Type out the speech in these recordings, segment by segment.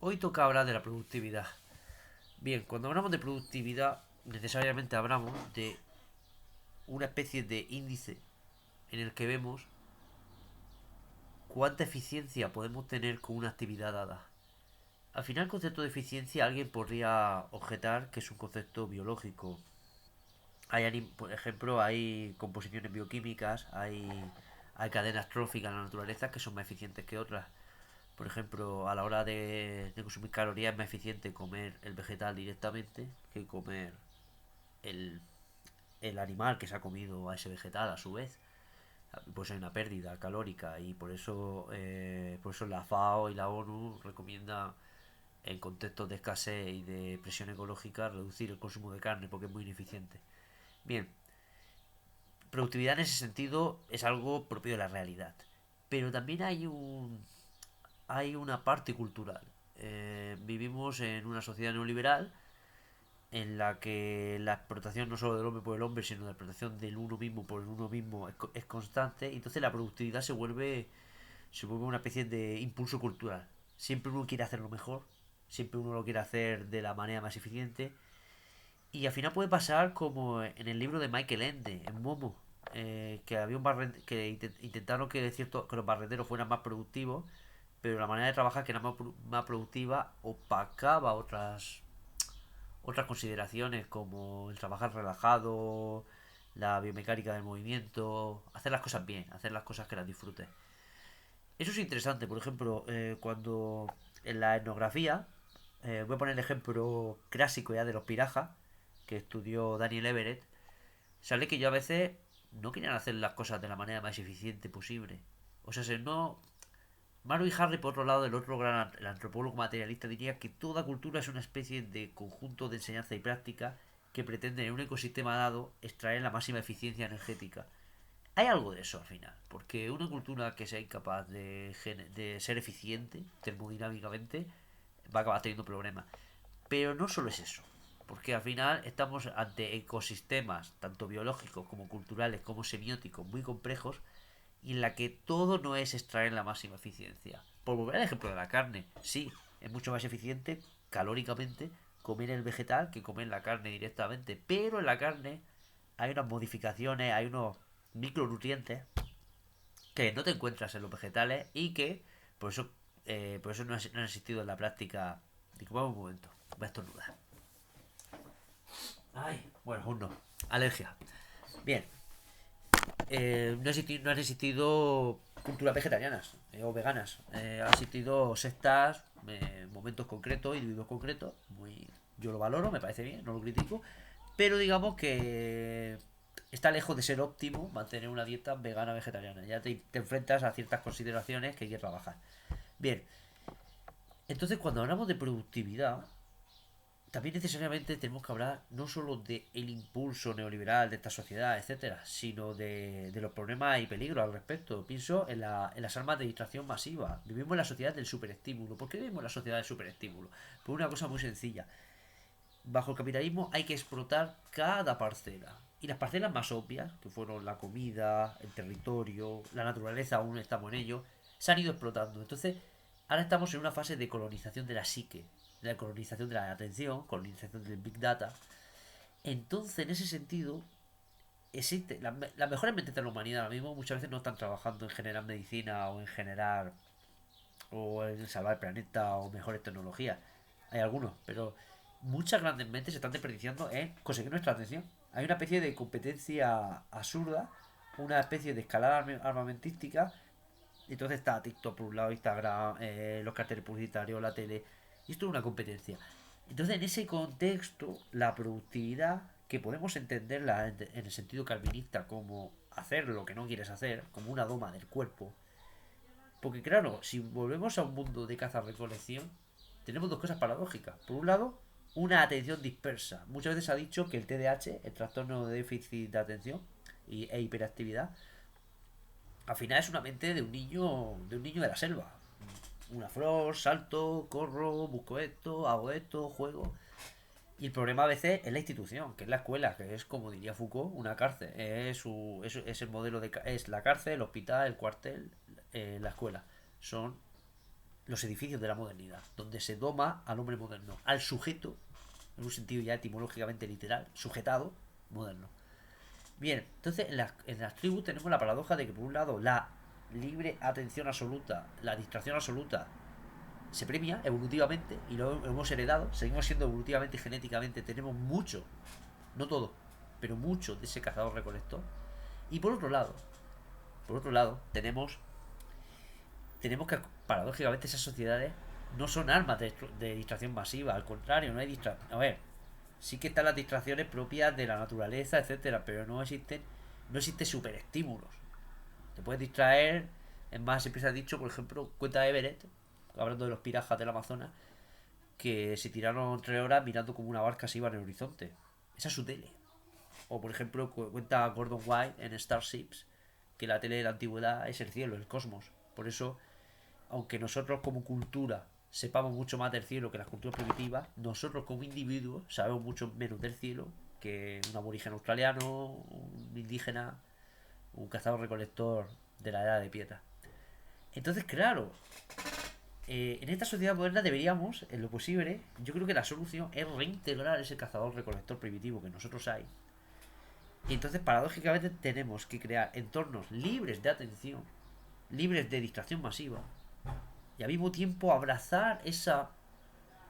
Hoy toca hablar de la productividad. Bien, cuando hablamos de productividad, necesariamente hablamos de una especie de índice en el que vemos cuánta eficiencia podemos tener con una actividad dada. Al final, el concepto de eficiencia alguien podría objetar que es un concepto biológico. Por ejemplo, hay composiciones bioquímicas, hay cadenas tróficas en la naturaleza que son más eficientes que otras. Por ejemplo, a la hora de consumir calorías es más eficiente comer el vegetal directamente que comer el, el animal que se ha comido a ese vegetal a su vez. Pues hay una pérdida calórica y por eso la FAO y la ONU recomiendan en contextos de escasez y de presión ecológica reducir el consumo de carne porque es muy ineficiente. Bien, productividad en ese sentido es algo propio de la realidad. Pero también hay una parte cultural. Vivimos en una sociedad neoliberal en la que la explotación no solo del hombre por el hombre, sino la explotación del uno mismo por el uno mismo es constante. Y entonces la productividad se vuelve una especie de impulso cultural. Siempre uno quiere hacerlo mejor, siempre uno lo quiere hacer de la manera más eficiente. Y al final puede pasar como en el libro de Michael Ende, en Momo, que había que intentaron que los barrenderos fueran más productivos, pero la manera de trabajar que era más productiva opacaba otras consideraciones como el trabajar relajado, la biomecánica del movimiento, hacer las cosas bien, hacer las cosas que las disfrutes. Eso es interesante, por ejemplo, cuando en la etnografía, voy a poner el ejemplo clásico ya de los pirajas, que estudió Daniel Everett, sale que yo a veces no querían hacer las cosas de la manera más eficiente posible. O sea, no. Maro y Harry, por otro lado, el otro gran el antropólogo materialista, diría que toda cultura es una especie de conjunto de enseñanza y práctica que pretende en un ecosistema dado extraer la máxima eficiencia energética. Hay algo de eso al final, porque una cultura que sea incapaz de ser eficiente termodinámicamente va a acabar teniendo problemas. Pero no solo es eso, porque al final estamos ante ecosistemas, tanto biológicos como culturales, como semióticos, muy complejos, y en la que todo no es extraer la máxima eficiencia. Por volver al ejemplo de la carne, sí, es mucho más eficiente calóricamente comer el vegetal que comer la carne directamente, pero en la carne hay unas modificaciones, hay unos micronutrientes que no te encuentras en los vegetales y que por eso no han existido en la práctica. Disculpame un momento, voy a estornudar. Ay, bueno, aún no. Alergia. Bien, no han existido culturas vegetarianas o veganas. Han existido sectas, momentos concretos, individuos concretos. Yo lo valoro, me parece bien, no lo critico. Pero digamos que está lejos de ser óptimo mantener una dieta vegana vegetariana. Ya te enfrentas a ciertas consideraciones que hay que trabajar. Bien, entonces cuando hablamos de productividad, también necesariamente tenemos que hablar no solo del impulso neoliberal de esta sociedad, etcétera, sino de los problemas y peligros al respecto. Pienso en las armas de distracción masiva. Vivimos en la sociedad del superestímulo. ¿Por qué vivimos en la sociedad del superestímulo? Por una cosa muy sencilla. Bajo el capitalismo hay que explotar cada parcela. Y las parcelas más obvias, que fueron la comida, el territorio, la naturaleza, aún estamos en ello, se han ido explotando. Entonces, ahora estamos en una fase de colonización de la psique, de la colonización de la atención, colonización del big data. Entonces, en ese sentido, las mejores mentes de la humanidad ahora mismo muchas veces no están trabajando en generar medicina o en generar o en salvar el planeta o mejores tecnologías. Hay algunos, pero muchas grandes mentes se están desperdiciando en conseguir nuestra atención. Hay una especie de competencia absurda, una especie de escalada armamentística. Entonces está TikTok por un lado, Instagram, los carteles publicitarios, la tele. Y esto es una competencia. Entonces, en ese contexto, la productividad, que podemos entenderla en el sentido calvinista como hacer lo que no quieres hacer, como una doma del cuerpo, porque claro, si volvemos a un mundo de caza-recolección, tenemos dos cosas paradójicas. Por un lado, una atención dispersa. Muchas veces se ha dicho que el TDAH, el trastorno de déficit de atención e hiperactividad, al final es una mente de un niño de la selva. Una flor, salto, corro, busco esto, hago esto, juego. Y el problema a veces es la institución, que es la escuela, que es, como diría Foucault, una cárcel. Es el modelo es la cárcel, el hospital, el cuartel, la escuela. Son los edificios de la modernidad, donde se doma al hombre moderno, al sujeto, en un sentido ya etimológicamente literal, sujetado, moderno. Bien, entonces en las tribus tenemos la paradoja de que por un lado la libre atención absoluta, la distracción absoluta, se premia evolutivamente y lo hemos heredado, seguimos siendo evolutivamente y genéticamente, tenemos mucho, no todo, pero mucho de ese cazador recolector. Y por otro lado, tenemos que, paradójicamente, esas sociedades no son armas de distracción masiva, al contrario, no hay distracción. A ver, sí que están las distracciones propias de la naturaleza, etcétera, pero no existe superestímulos. Te puedes distraer, es más, siempre se ha dicho, por ejemplo, cuenta Everett, hablando de los pirajas del Amazonas, que se tiraron 3 horas mirando como una barca se iba en el horizonte. Esa es su tele. O por ejemplo, cuenta Gordon White en Starships, que la tele de la antigüedad es el cielo, el cosmos. Por eso, aunque nosotros como cultura sepamos mucho más del cielo que las culturas primitivas, nosotros como individuos sabemos mucho menos del cielo que un aborigen australiano, un indígena, un cazador recolector de la edad de piedra. Entonces, claro, en esta sociedad moderna deberíamos, en lo posible, yo creo que la solución es reintegrar ese cazador recolector primitivo que nosotros hay. Y entonces, paradójicamente, tenemos que crear entornos libres de atención, libres de distracción masiva, y al mismo tiempo abrazar esa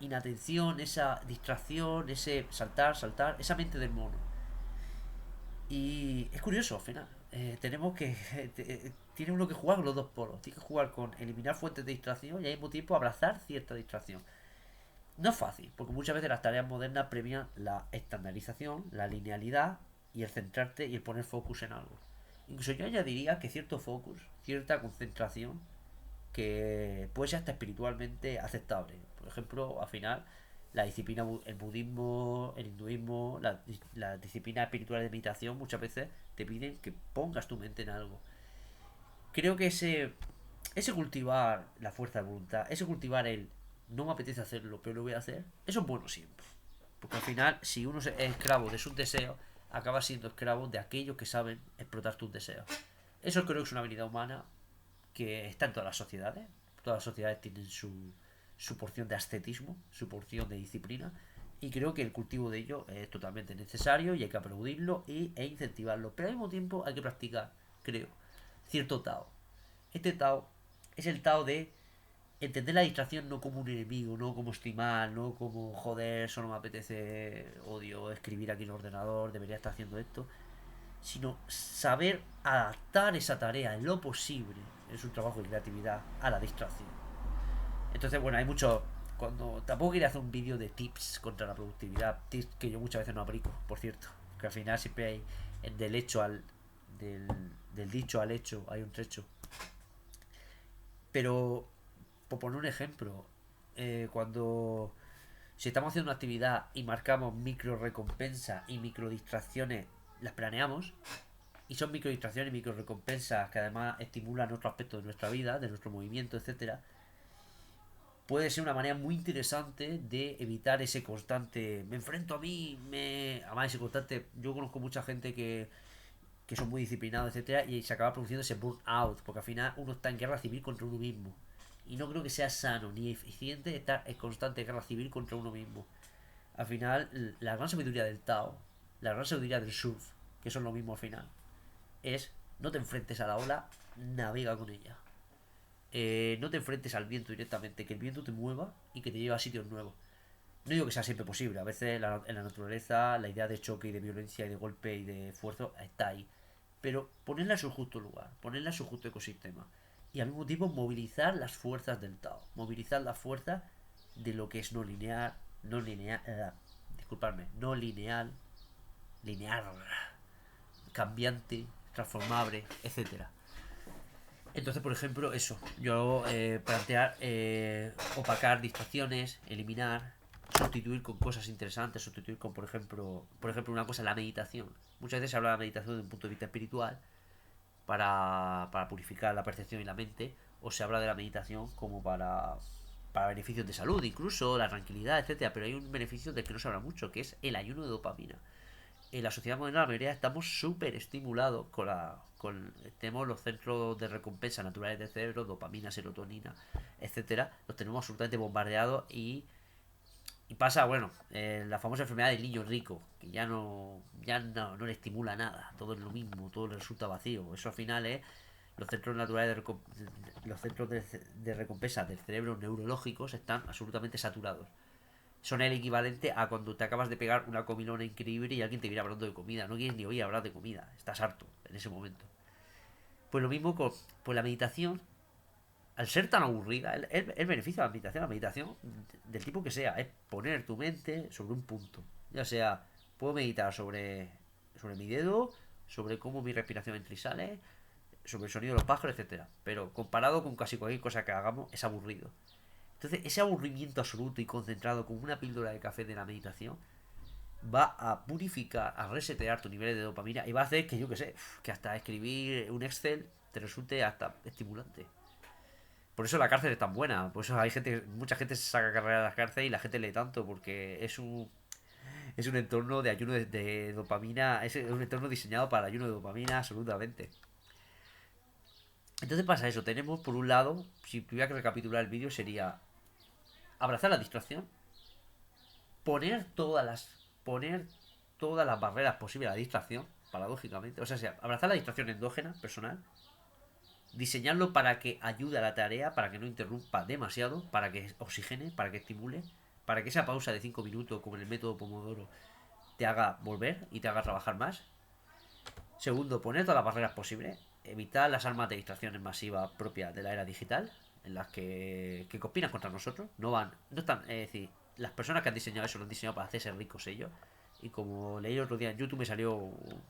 inatención, esa distracción, ese saltar, saltar, esa mente del mono. Y es curioso, al final. Tenemos que. Tiene uno que jugar con los dos polos. Tiene que jugar con eliminar fuentes de distracción y al mismo tiempo abrazar cierta distracción. No es fácil, porque muchas veces las tareas modernas premian la estandarización, la linealidad y el centrarte y el poner focus en algo. Incluso yo añadiría que cierto focus, cierta concentración, que puede ser hasta espiritualmente aceptable. Por ejemplo, al final, la disciplina, el budismo, el hinduismo, la disciplina espiritual de meditación muchas veces te piden que pongas tu mente en algo. Creo que ese cultivar la fuerza de voluntad, ese cultivar el no me apetece hacerlo, pero lo voy a hacer, eso es bueno siempre. Porque al final, si uno es esclavo de sus deseos, acaba siendo esclavo de aquellos que saben explotar tus deseos. Eso creo que es una habilidad humana que está en todas las sociedades. Todas las sociedades tienen su porción de ascetismo, su porción de disciplina. Y creo que el cultivo de ello es totalmente necesario y hay que aplaudirlo e incentivarlo. Pero al mismo tiempo hay que practicar, creo, cierto Tao. Este Tao es el Tao de entender la distracción no como un enemigo, no como estoy mal, no como joder, solo me apetece, odio escribir aquí en el ordenador, debería estar haciendo esto, sino saber adaptar esa tarea en lo posible, en su trabajo de creatividad, a la distracción. Entonces, bueno, hay mucho. Cuando tampoco quería hacer un vídeo de tips contra la productividad, tips que yo muchas veces no aplico, por cierto, que al final siempre hay del hecho al del, del dicho al hecho hay un trecho. Pero por poner un ejemplo, cuando si estamos haciendo una actividad y marcamos micro recompensas y micro distracciones, las planeamos, y son micro distracciones y micro recompensas que además estimulan otro aspecto de nuestra vida, de nuestro movimiento, etcétera, puede ser una manera muy interesante de evitar ese constante me enfrento a mí, además ese constante, yo conozco mucha gente que son muy disciplinados, etcétera, y se acaba produciendo ese burnout, porque al final uno está en guerra civil contra uno mismo. Y no creo que sea sano ni eficiente estar en constante guerra civil contra uno mismo. Al final, la gran sabiduría del Tao, la gran sabiduría del surf, que son lo mismo al final, es no te enfrentes a la ola, navega con ella. No te enfrentes al viento directamente, que el viento te mueva y que te lleve a sitios nuevos. No digo que sea siempre posible, a veces en la naturaleza la idea de choque y de violencia y de golpe y de esfuerzo está ahí. Pero ponerla en su justo lugar, ponerla en su justo ecosistema. Y al mismo tiempo movilizar las fuerzas del Tao, movilizar las fuerzas de lo que es no lineal, disculpadme, no lineal, lineal, cambiante, transformable, etcétera. Entonces, por ejemplo, eso. Yo plantear opacar distracciones, eliminar, sustituir con cosas interesantes, sustituir con, por ejemplo, una cosa, la meditación. Muchas veces se habla de la meditación desde un punto de vista espiritual para purificar la percepción y la mente, o se habla de la meditación como para beneficios de salud, incluso la tranquilidad, etcétera. Pero hay un beneficio del que no se habla mucho, que es el ayuno de dopamina. en la sociedad moderna la mayoría estamos súper estimulados tenemos los centros de recompensa naturales del cerebro, dopamina, serotonina, etcétera, los tenemos absolutamente bombardeados y pasa, bueno, la famosa enfermedad del niño rico, que no le estimula nada, todo es lo mismo, todo le resulta vacío. Eso al final es los centros naturales los centros de recompensa del cerebro neurológicos están absolutamente saturados. Son el equivalente a cuando te acabas de pegar una comilona increíble y alguien te viene hablando de comida. No quieres ni oír hablar de comida, estás harto en ese momento. Pues lo mismo con pues la meditación, al ser tan aburrida, el beneficio de la meditación del tipo que sea, es poner tu mente sobre un punto. Ya sea, puedo meditar sobre mi dedo, sobre cómo mi respiración entra y sale, sobre el sonido de los pájaros, etcétera. Pero comparado con casi cualquier cosa que hagamos, es aburrido. Entonces, ese aburrimiento absoluto y concentrado como una píldora de café de la meditación va a purificar, a resetear tu nivel de dopamina y va a hacer que yo que sé, que hasta escribir un Excel te resulte hasta estimulante. Por eso la cárcel es tan buena. Por eso mucha gente se saca carrera de la cárcel y la gente lee tanto, porque es un entorno de ayuno de dopamina, es un entorno diseñado para el ayuno de dopamina absolutamente. Entonces pasa eso, tenemos por un lado, si tuviera que recapitular el vídeo, sería abrazar la distracción, poner todas las barreras posibles a la distracción, paradójicamente, o sea, abrazar la distracción endógena, personal, diseñarlo para que ayude a la tarea, para que no interrumpa demasiado, para que oxigene, para que estimule, para que esa pausa de 5 minutos, como en el método Pomodoro, te haga volver y te haga trabajar más. Segundo, poner todas las barreras posibles, evitar las armas de distracciones masivas propias de la era digital, en las que conspiran contra nosotros. No están, es decir, las personas que han diseñado eso lo han diseñado para hacerse ricos ellos. Y como leí el otro día en YouTube me salió un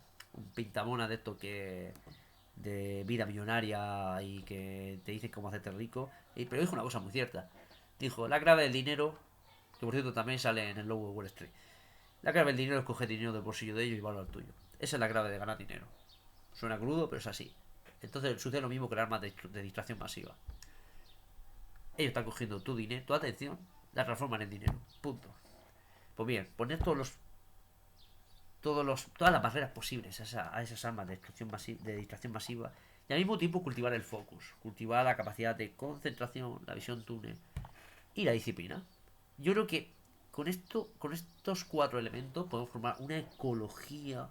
pintamona de esto que de vida millonaria y que te dicen cómo hacerte rico. Pero dijo una cosa muy cierta. Dijo, la clave del dinero, que por cierto también sale en el logo de Wall Street. La clave del dinero es coger dinero del bolsillo de ellos y llevarlo al tuyo. Esa es la clave de ganar dinero. Suena crudo, pero es así. Entonces sucede lo mismo que el arma de distracción masiva. Ellos están cogiendo tu dinero, tu atención, la transforman en dinero. Punto. Pues bien, poner todas las barreras posibles a esas armas de distracción masiva y al mismo tiempo cultivar el focus, cultivar la capacidad de concentración, la visión túnel y la disciplina. Yo creo que con estos cuatro elementos podemos formar una ecología,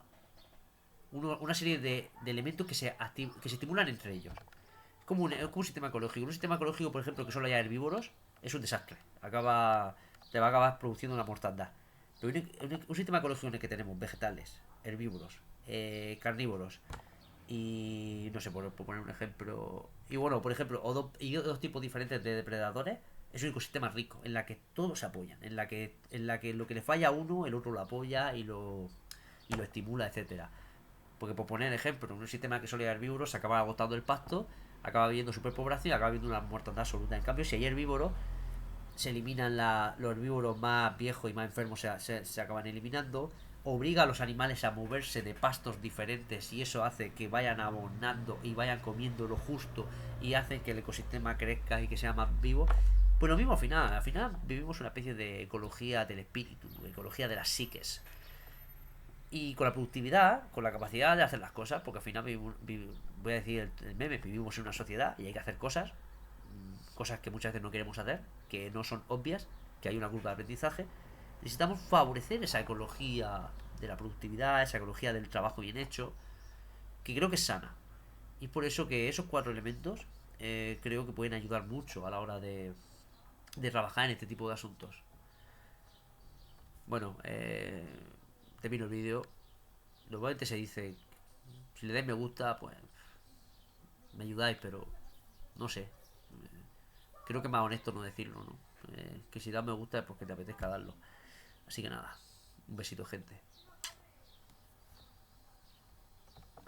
una serie de elementos que se estimulan entre ellos. Es como un sistema ecológico. Un sistema ecológico, por ejemplo, que solo haya herbívoros, es un desastre. Te va a acabar produciendo una mortandad. Pero un sistema ecológico en el que tenemos vegetales, herbívoros, carnívoros y no sé, por poner un ejemplo. Y bueno, por ejemplo, y dos tipos diferentes de depredadores. Es un ecosistema rico, en la que todos se apoyan, en la que lo que le falla a uno, el otro lo apoya y lo estimula, etcétera. Porque por poner ejemplo, en un sistema que solo hay herbívoros se acaba agotando el pasto, acaba habiendo superpoblación y acaba habiendo una mortandad absoluta. En cambio, si hay herbívoros, se eliminan los herbívoros más viejos y más enfermos, se acaban eliminando. Obliga a los animales a moverse de pastos diferentes y eso hace que vayan abonando y vayan comiendo lo justo y hace que el ecosistema crezca y que sea más vivo. Pues lo mismo al final vivimos una especie de ecología del espíritu, ecología de las psiques. Y con la productividad, con la capacidad de hacer las cosas, porque al final voy a decir el meme, vivimos en una sociedad y hay que hacer cosas que muchas veces no queremos hacer, que no son obvias, que hay una curva de aprendizaje. Necesitamos favorecer esa ecología de la productividad, esa ecología del trabajo bien hecho, que creo que es sana. Y por eso que esos cuatro elementos creo que pueden ayudar mucho a la hora de trabajar en este tipo de asuntos. Bueno, termino el vídeo. Normalmente se dice, si le dais me gusta, pues me ayudáis, pero no sé. Creo que es más honesto no decirlo, ¿no? Que si das me gusta es porque te apetezca darlo. Así que nada, un besito, gente.